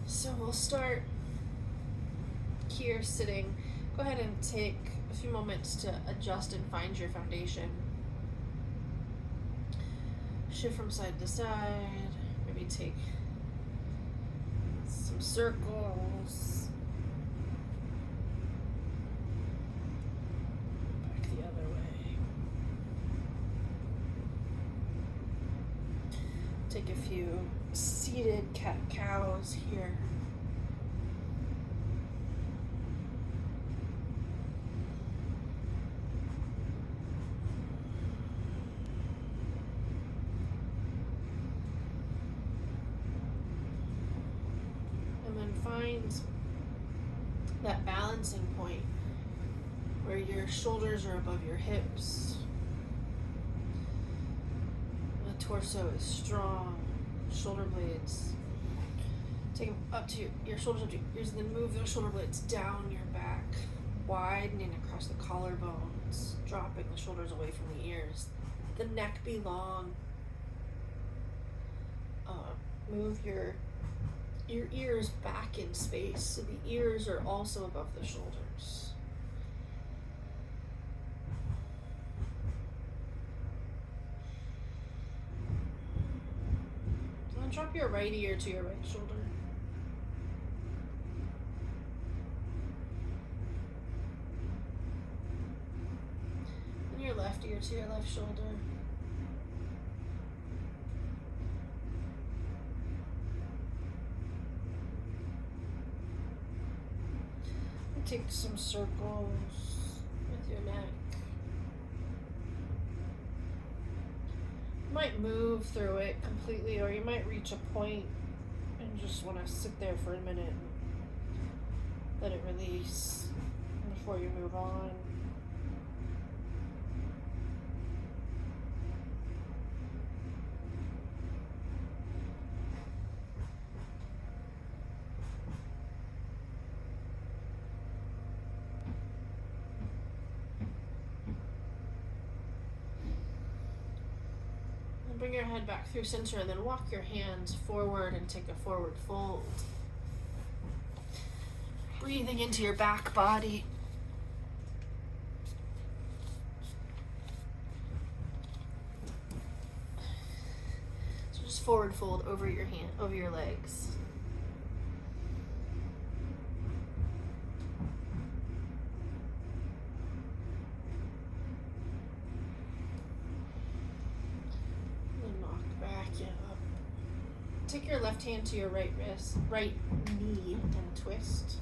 So we'll start here sitting. Go ahead and take a few moments to adjust and find your foundation. Shift from side to side. Maybe take some circles. Back the other way. Take a few seated cat-cows here. And then find that balancing point where your shoulders are above your hips. The torso is strong. Shoulder blades. Take them up to your shoulders up to your ears, and then move those shoulder blades down your back, widening across the collarbones, dropping the shoulders away from the ears. The neck be long. Move your ears back in space so the ears are also above the shoulders. And drop your right ear to your right shoulder. And your left ear to your left shoulder. And take some circles with your neck. You might move through it completely, or you might reach a point and just want to sit there for a minute and let it release before you move on. Bring your head back through center and then walk your hands forward and take a forward fold. Breathing into your back body. So just forward fold over your hand, over your legs. Take your left hand to your right wrist, right knee, and twist.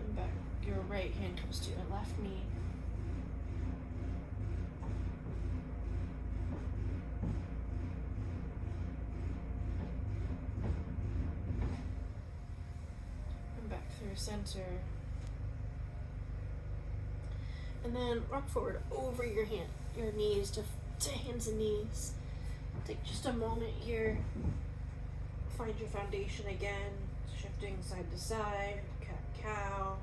And back, your right hand comes to your left knee. Center, and then rock forward over your knees to hands and knees. Take just a moment here, find your foundation again, shifting side to side, cat-cow,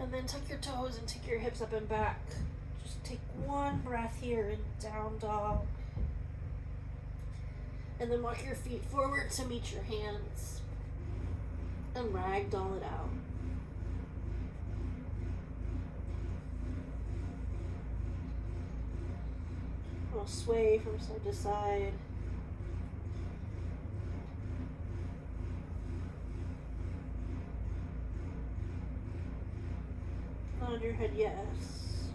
and then tuck your toes and take your hips up and back. Just take one breath here in down dog. And then walk your feet forward to meet your hands and ragdoll it out. We'll sway from side to side. Nod your head yes.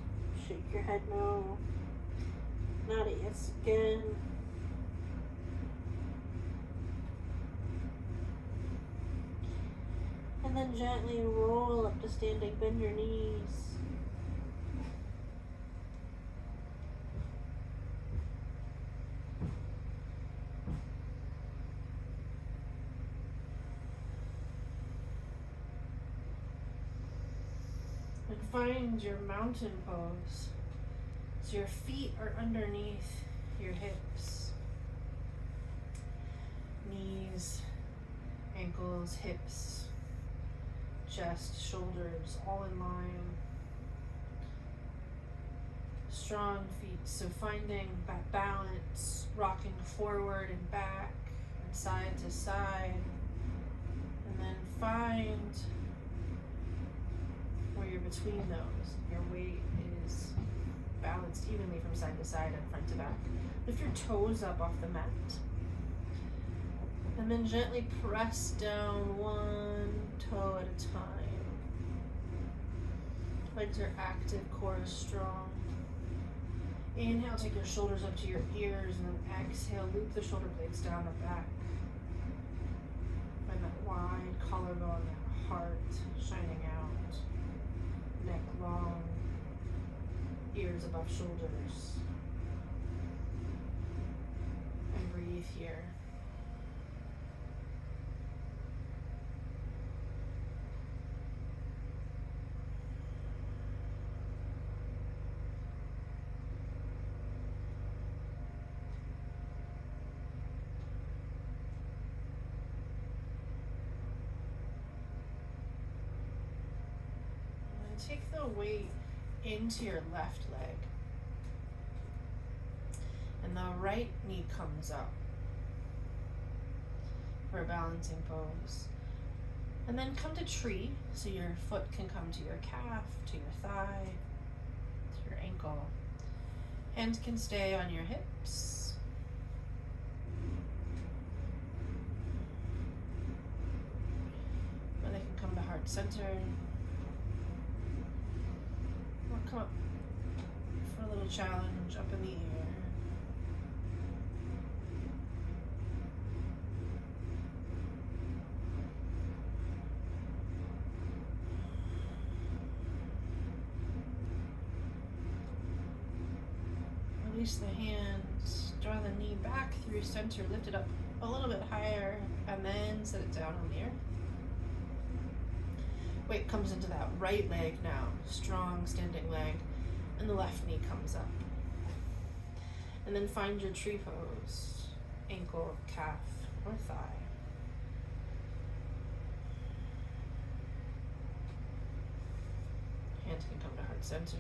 Shake your head no. Nod it yes again. And then gently roll up to standing, bend your knees. And find your mountain pose. So your feet are underneath your hips. knees, ankles, hips, chest, shoulders, all in line. Strong feet, so finding that balance, rocking forward and back and side to side, and then find where you're between those. Your weight is balanced evenly from side to side and front to back. Lift your toes up off the mat. And then gently press down one toe at a time. Legs are active, core is strong. Inhale, take your shoulders up to your ears, and then exhale, loop the shoulder blades down and back. Find that wide collarbone, that heart shining out. Neck long, ears above shoulders. And breathe here. Take the weight into your left leg. And the right knee comes up for a balancing pose. And then come to tree, so your foot can come to your calf, to your thigh, to your ankle. Hands can stay on your hips. Or they can come to heart center. Come up for a little challenge up in the air. Release the hands, draw the knee back through center, lift it up a little bit higher, and then set it down on the earth. Weight comes into that right leg now, strong standing leg, and the left knee comes up. And then find your tree pose, ankle, calf, or thigh. Hands can come to heart center.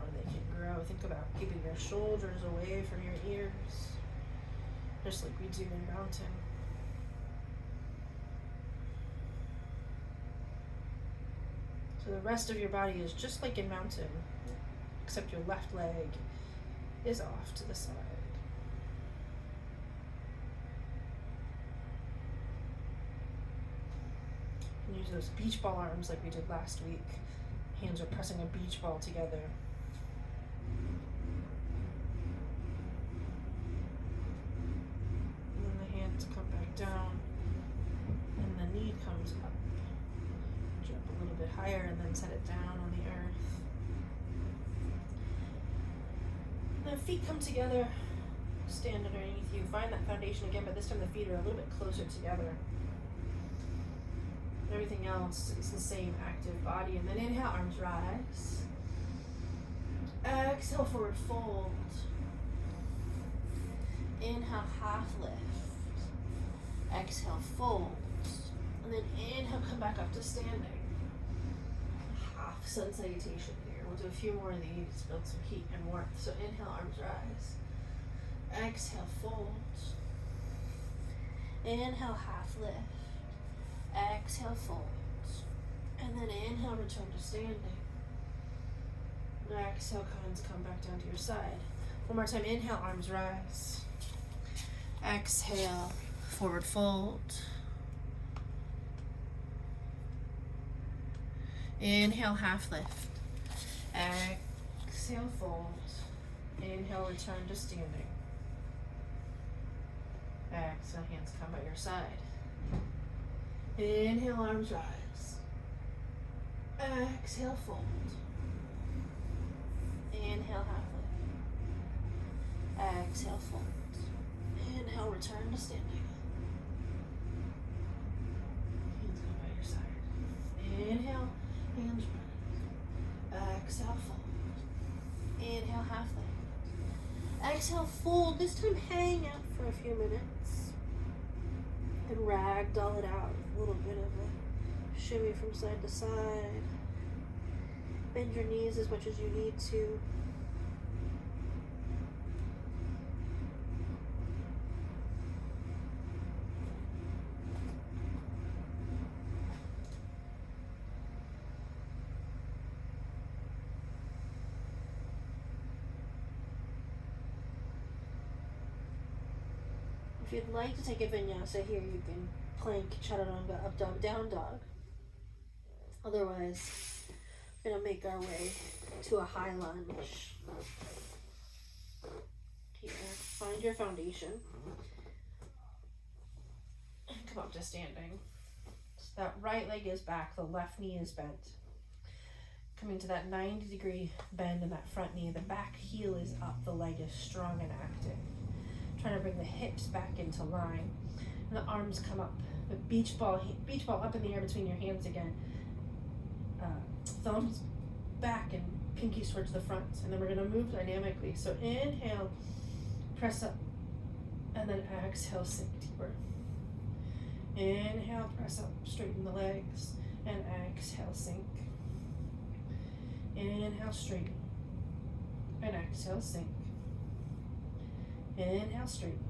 Or they can grow. Think about keeping your shoulders away from your ears, just like we do in mountain. So the rest of your body is just like in mountain, except your left leg is off to the side. And use those beach ball arms like we did last week. Hands are pressing a beach ball together. And then the hands come back down, and the knee comes up. Jump a little bit higher and then set it down on the earth. The feet come together, stand underneath you. Find that foundation again, but this time the feet are a little bit closer together. Everything else is the same active body. And then inhale, arms rise. Exhale, forward fold. Inhale, half lift. Exhale, fold. And then inhale, come back up to standing. Half sun salutation here. We'll do a few more of these, build some heat and warmth. So inhale, arms rise. Exhale, fold. Inhale, half lift. Exhale, fold. And then inhale, return to standing. Exhale, hands come back down to your side. One more time, inhale, arms rise. Exhale, forward fold. Inhale, half lift. Exhale, fold. Inhale, return to standing. Exhale, hands come by your side. Inhale, arms rise. Exhale, fold. Inhale, half lift. Exhale, fold. Inhale, return to standing. Hands come by your side. Inhale, hands rise. Exhale, fold. Inhale, half lift. Exhale, fold. This time hang out for a few minutes. And ragdoll it out. A little bit of a shimmy from side to side. Bend your knees as much as you need to. If you'd like to take a vinyasa here, you can plank, chaturanga, up dog, down dog. Otherwise, we're going to make our way to a high lunge. Here, find your foundation. And come up to standing. So that right leg is back, the left knee is bent. Coming to that 90-degree bend in that front knee, the back heel is up, the leg is strong and active. Trying to bring the hips back into line. And the arms come up. The beach ball up in the air between your hands again. Thumbs back and pinkies towards the front. And then we're going to move dynamically. So inhale, press up. And then exhale, sink deeper. Inhale, press up, straighten the legs. And exhale, sink. Inhale, straighten. And exhale, sink. Inhale, straighten.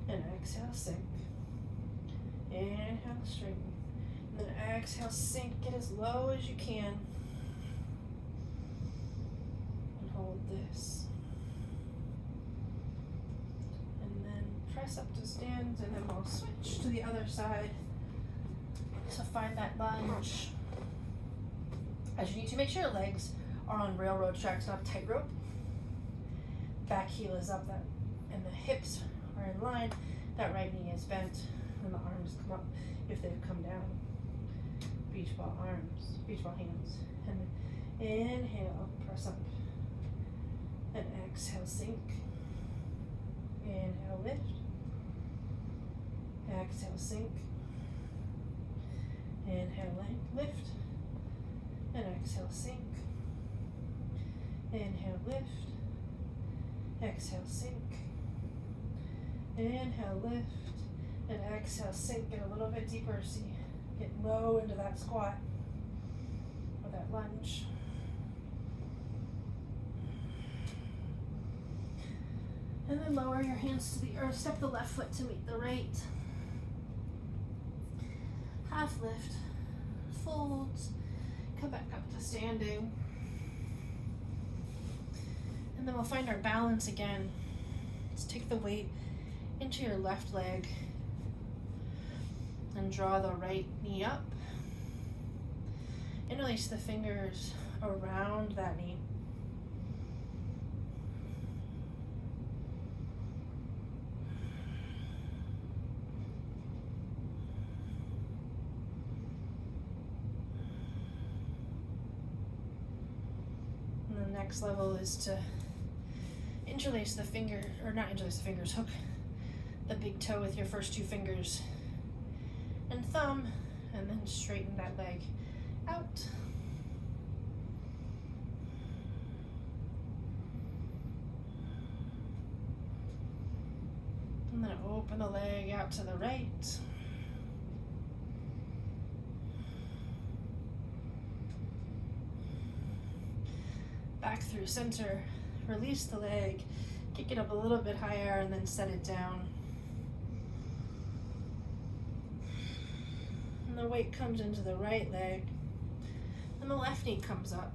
And exhale, sink. Inhale, straighten. And then exhale, sink. Get as low as you can. And hold this. And then press up to stand, and then we'll switch to the other side. So find that lunge. As you need to make sure your legs are on railroad tracks, not tightrope. Back heel is up, that, and the hips are in line. That right knee is bent, and the arms come up if they've come down. Beach ball arms, beach ball hands. And inhale, press up. And exhale, sink. Inhale, lift. Exhale, sink. Inhale, lift. And exhale, sink. Inhale, lift. Exhale, sink. Inhale, lift. And exhale, sink. Get a little bit deeper. See, get low into that squat or that lunge. And then lower your hands to the earth. Step the left foot to meet the right. Half lift. Fold. Come back up to standing. And then we'll find our balance again. Let's take the weight into your left leg and draw the right knee up. Interlace the fingers around that knee. And the next level is to interlace the finger, or not interlace the fingers, hook the big toe with your first two fingers and thumb, and then straighten that leg out. And then open the leg out to the right. Back through center. Release the leg, kick it up a little bit higher, and then set it down. And the weight comes into the right leg, and the left knee comes up.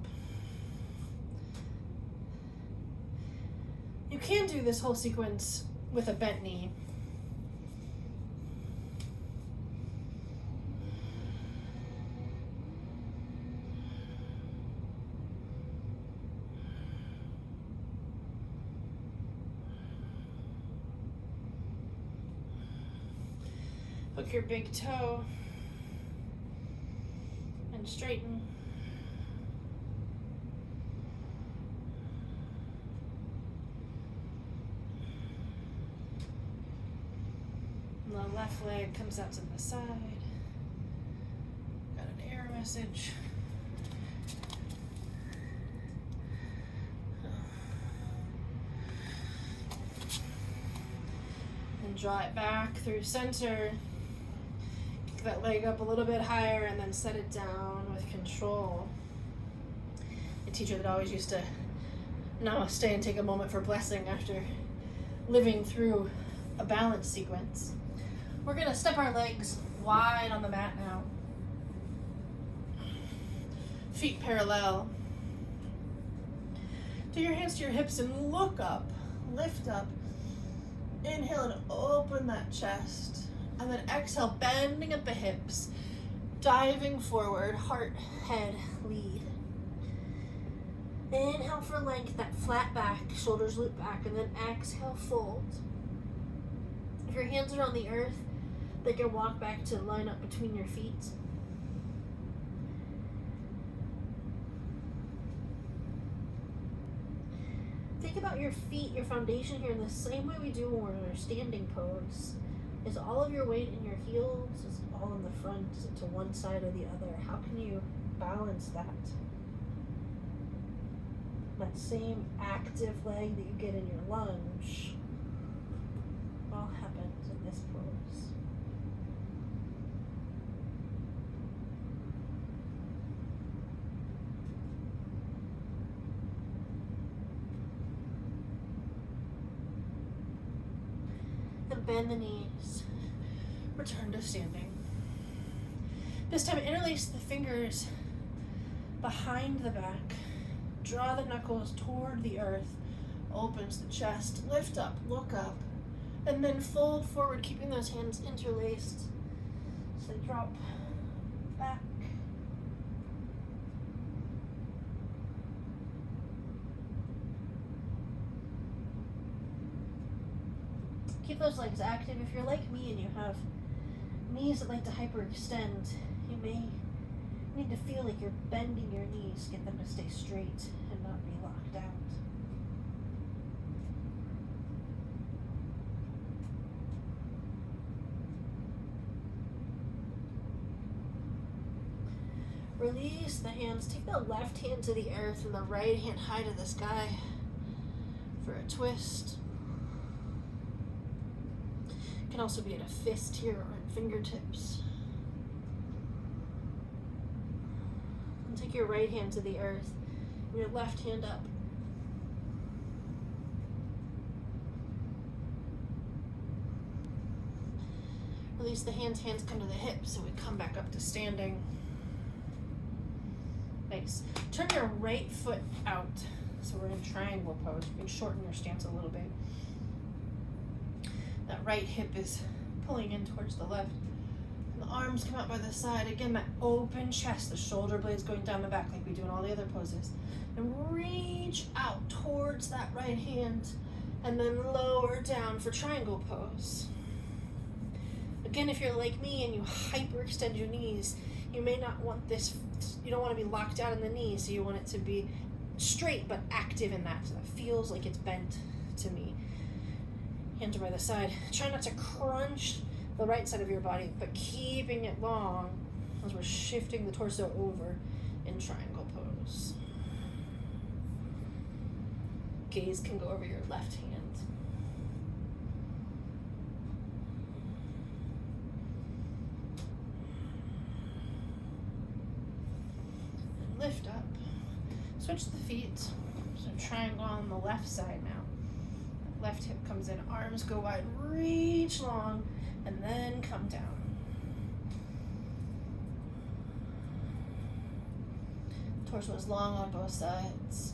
You can do this whole sequence with a bent knee. Hook your big toe and straighten. And the left leg comes out to the side. Got an error message. draw it back through center. Kick that leg up a little bit higher and then set it down with control. A teacher that always used to namaste and take a moment for blessing after living through a balance sequence. We're gonna step our legs wide on the mat now. Feet parallel. Take your hands to your hips and look up, lift up. Inhale and open that chest. And then exhale, bending at the hips, diving forward, heart, head, lead. Inhale for length, that flat back, shoulders loop back, and then exhale, fold. If your hands are on the earth, they can walk back to line up between your feet. Think about your feet, your foundation here, in the same way we do when we're in our standing pose. Is all of your weight in your heels? Is it all in the front? Is it to one side or the other? How can you balance that? That same active leg that you get in your lunge all happens in this pose. And bend the knees. Return to standing. This time interlace the fingers behind the back. Draw the knuckles toward the earth. Opens the chest. Lift up, look up. And then fold forward, keeping those hands interlaced. So drop back. Keep those legs active. If you're like me and you have knees that like to hyperextend, you may need to feel like you're bending your knees, get them to stay straight and not be locked out. Release the hands. Take the left hand to the earth and the right hand high to the sky for a twist. Can also be at a fist here or in fingertips. And take your right hand to the earth and your left hand up. Release the hands come to the hips, so we come back up to standing. Nice. Turn your right foot out. So we're in triangle pose. You can shorten your stance a little bit. That right hip is pulling in towards the left. And the arms come out by the side. Again, that open chest, the shoulder blades going down the back like we do in all the other poses. And reach out towards that right hand and then lower down for triangle pose. Again, if you're like me and you hyperextend your knees, you may not want this, you don't want to be locked out in the knees, so you want it to be straight but active in that, so that feels like it's bent to me. Hands are by the side. Try not to crunch the right side of your body, but keeping it long as we're shifting the torso over in triangle pose. Gaze can go over your left hand. And lift up. Switch the feet. So triangle on the left side now. Left hip comes in, arms go wide, reach long, and then come down. Torso is long on both sides.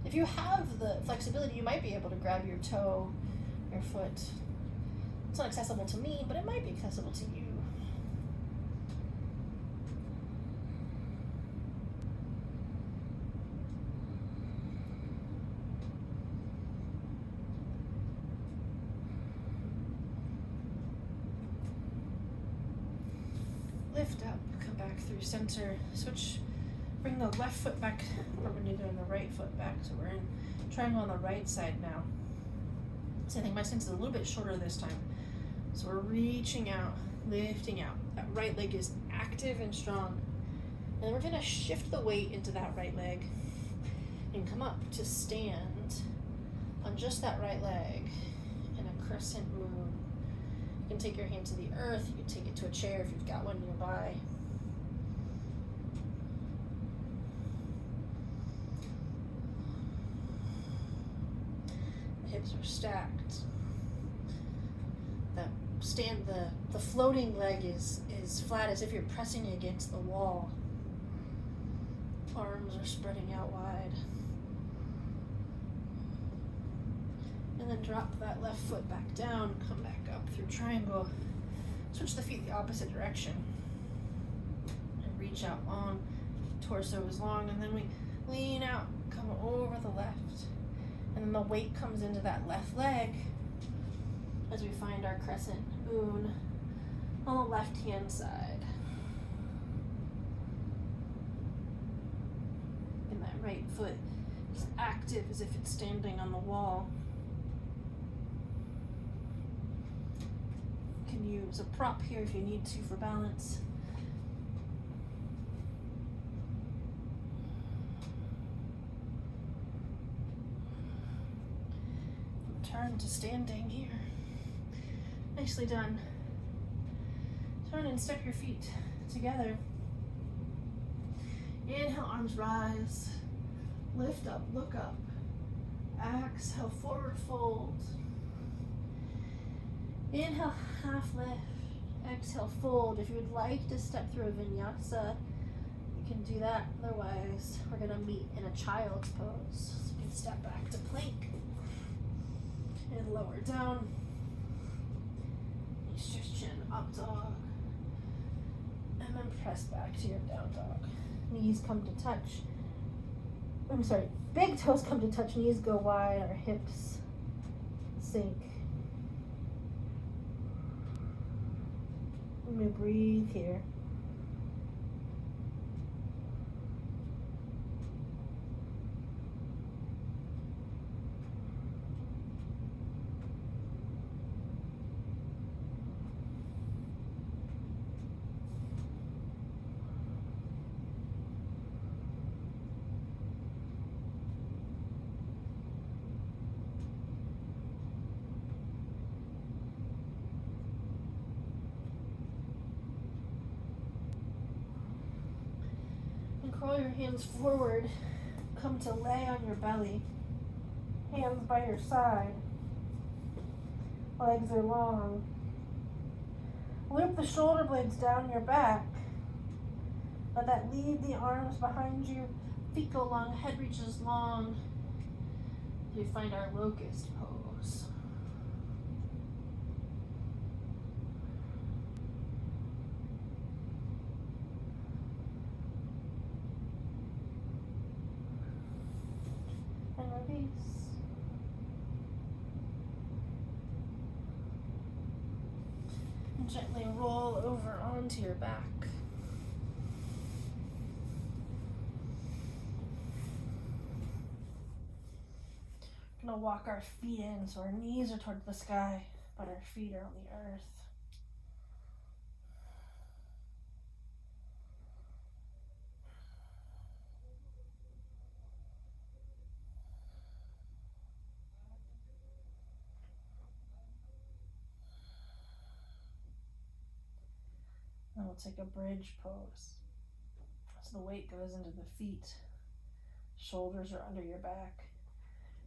If you have the flexibility, you might be able to grab your toe, your foot. It's not accessible to me, but it might be accessible to you. Lift up, come back through center, switch, bring the left foot back perpendicular and the right foot back. So we're in triangle on the right side now. So I think my stance is a little bit shorter this time. So we're reaching out, lifting out. That right leg is active and strong. And then we're gonna shift the weight into that right leg and come up to stand on just that right leg in a crescent moon. You can take your hand to the earth, you can take it to a chair if you've got one nearby. The hips are stacked. The floating leg is flat as if you're pressing against the wall. Arms are spreading out wide. And then drop that left foot back down, come back up through triangle. Switch the feet the opposite direction. And reach out long, torso is long, and then we lean out, come over the left. And then the weight comes into that left leg as we find our crescent moon on the left hand side. And that right foot is active as if it's standing on the wall. You can use a prop here if you need to for balance. Turn to standing here. Nicely done. Turn and step your feet together. Inhale, arms rise. Lift up, look up. Exhale, forward fold. Inhale, half lift. Exhale, fold. If you would like to step through a vinyasa, you can do that. Otherwise, we're going to meet in a child's pose. So you can step back to plank and lower down. Stretch chin, up dog. And then press back to your down dog. Knees come to touch. Big toes come to touch, knees go wide, our hips sink. I'm gonna breathe here. Curl your hands forward, come to lay on your belly, hands by your side, legs are long. Loop the shoulder blades down your back, let that lead the arms behind you, feet go long, head reaches long. You find our locust pose. Release. And gently roll over onto your back. We're gonna walk our feet in so our knees are toward the sky, but our feet are on the earth. And we'll take a bridge pose. So the weight goes into the feet. Shoulders are under your back.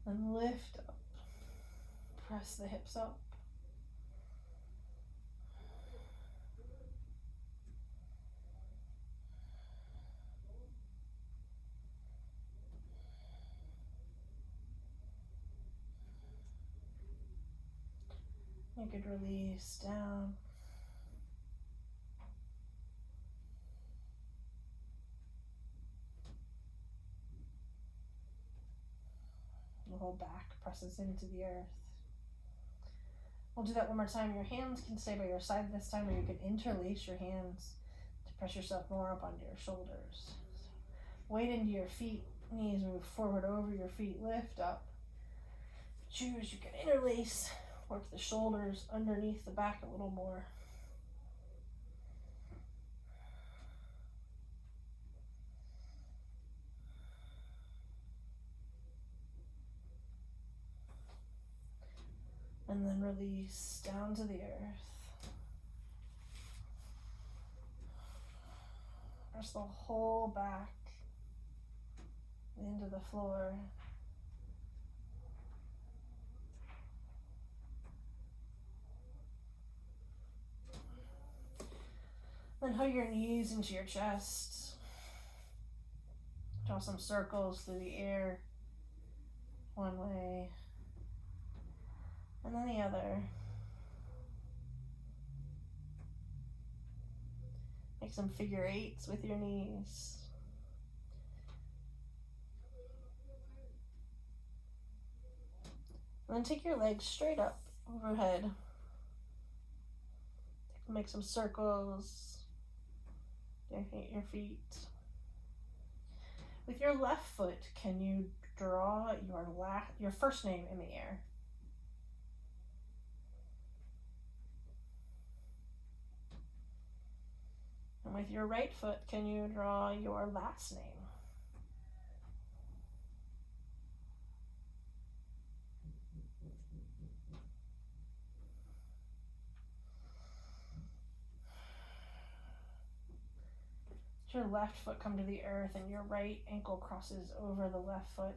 Then lift up. Press the hips up. You could release down. The whole back presses into the earth. We'll do that one more time. Your hands can stay by your side this time, or you can interlace your hands to press yourself more up onto your shoulders. Weight into your feet, knees move forward over your feet, lift up. Choose, you can interlace, work the shoulders underneath the back a little more. And then release down to the earth. Press the whole back into the floor. Then hug your knees into your chest. Draw some circles through the air, one way, and then the other. Make some figure eights with your knees. And then take your legs straight up overhead. Make some circles. Your feet. With your left foot, can you draw your first name in the air? And with your right foot, can you draw your last name? Your left foot come to the earth and your right ankle crosses over the left foot.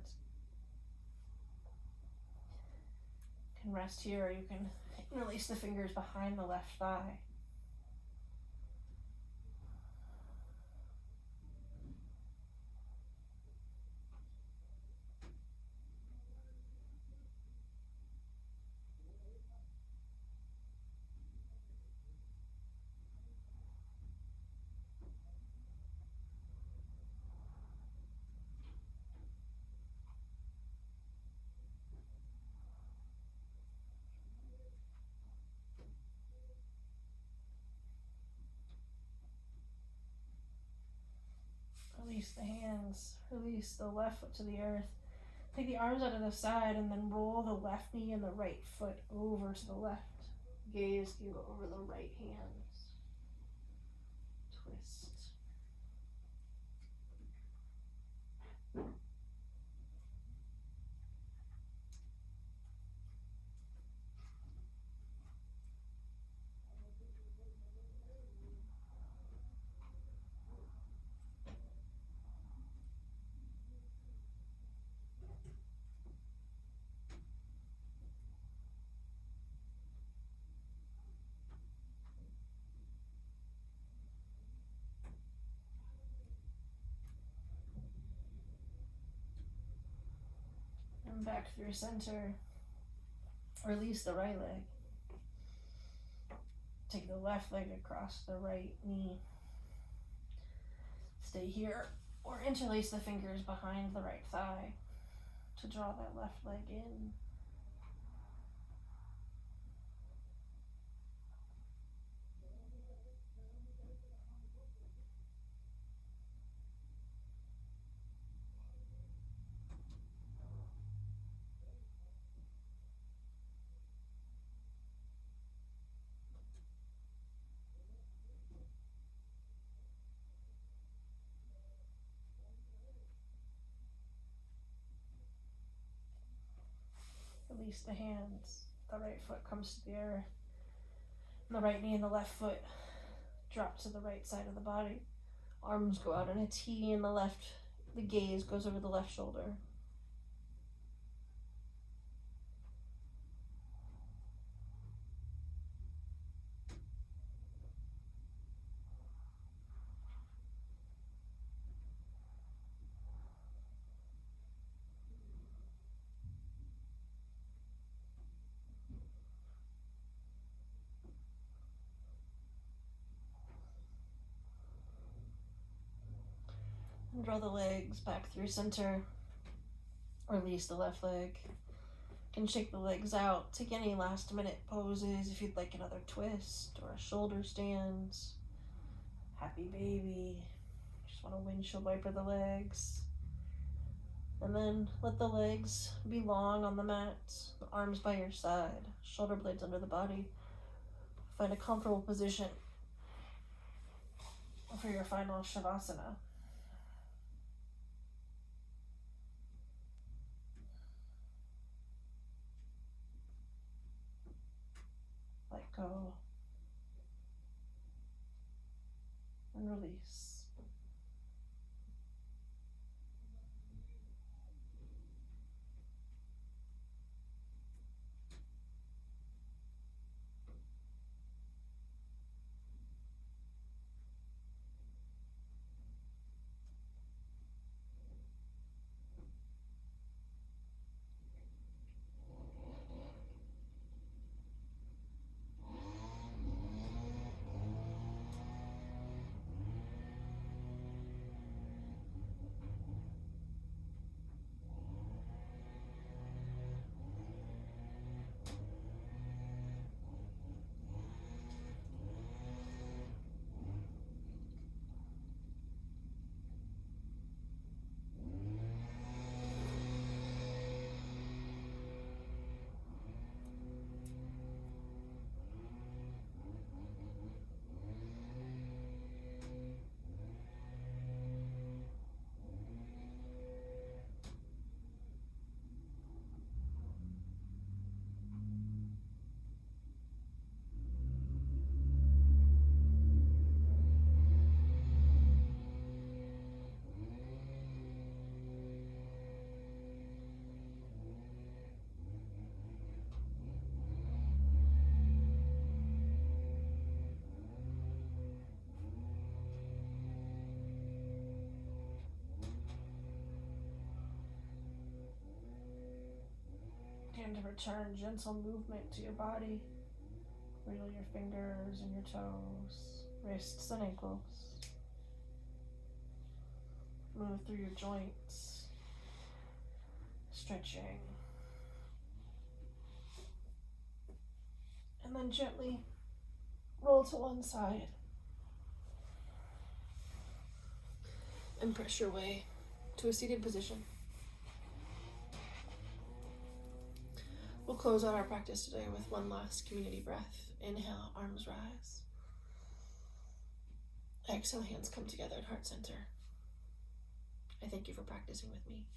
You can rest here, or you can release the fingers behind the left thigh. Release the hands, release the left foot to the earth. Take the arms out of the side and then roll the left knee and the right foot over to the left. Gaze can go over the right hands. Twist. And back through center. Release the right leg. Take the left leg across the right knee. Stay here or interlace the fingers behind the right thigh to draw that left leg in. Release the hands. The right foot comes to the earth. And the right knee and the left foot drop to the right side of the body. Arms go out in a T and the gaze goes over the left shoulder. And draw the legs back through center. Release the left leg. You can shake the legs out. Take any last minute poses if you'd like another twist or a shoulder stand. Happy baby. Just want to windshield wiper the legs. And then let the legs be long on the mat. The arms by your side. Shoulder blades under the body. Find a comfortable position for your final Shavasana. go and release. And to return gentle movement to your body. Wiggle your fingers and your toes, wrists and ankles. Move through your joints, stretching. And then gently roll to one side. And press your way to a seated position. We'll close out our practice today with one last community breath. Inhale, arms rise. Exhale, hands come together at heart center. I thank you for practicing with me.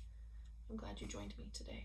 I'm glad you joined me today.